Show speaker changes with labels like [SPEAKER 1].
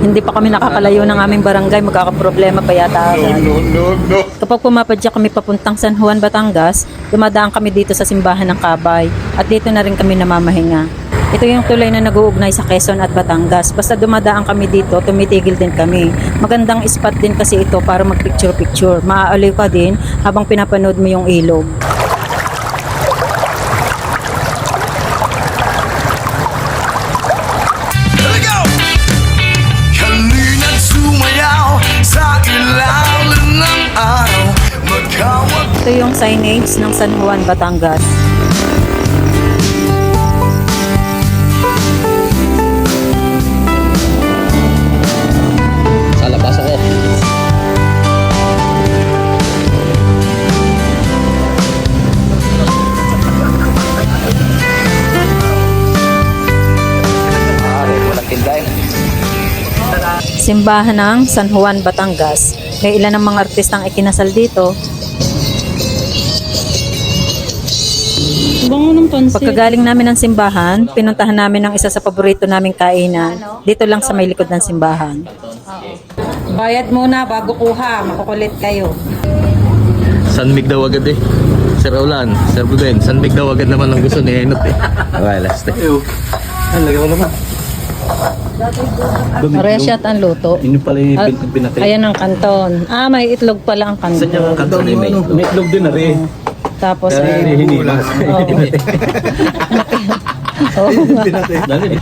[SPEAKER 1] Hindi pa kami nakakalayo ng aming barangay, magkakaproblema pa yata agad. Kapag pumapadyak kami papuntang San Juan, Batangas, dumadaan kami dito sa simbahan ng Kabay at dito na rin kami namamahinga. Ito yung tulay na nag-uugnay sa Quezon at Batangas. Basta dumadaan kami dito, tumitigil din kami. Magandang spot din kasi ito para mag-picture-picture. Maaaliw ka din habang pinapanood mo yung ilog. Ito yung signage ng San Juan, Batangas.
[SPEAKER 2] Sa labas ako. Walang tinda eh.
[SPEAKER 1] Simbahan ng San Juan, Batangas. May ilan ng mga artistang ikinasal dito.
[SPEAKER 3] Bango ng pansit.
[SPEAKER 1] Pagkagaling namin ng simbahan, pinuntahan namin ang isa sa paborito naming kainan. Dito lang sa may likod ng simbahan. Bayad muna bago kuha, makukulit kayo.
[SPEAKER 2] San Mig daw agad eh. Sir Aulan, Sir Buden, San Mig daw agad naman ang gusto ni Enot eh. Okay, last eh. Lagyan ko naman.
[SPEAKER 1] Resyat ang luto.
[SPEAKER 2] Yun pala yung
[SPEAKER 1] At,
[SPEAKER 2] pinatay.
[SPEAKER 1] ayan ang kanton. May itlog pala ang
[SPEAKER 2] Saan yung
[SPEAKER 1] kanton.
[SPEAKER 2] kanto ni May? May itlog din na rin.
[SPEAKER 1] Tapos
[SPEAKER 2] Kaya
[SPEAKER 1] ay
[SPEAKER 2] hinihimas.
[SPEAKER 1] Oo nga.
[SPEAKER 2] Dali eh.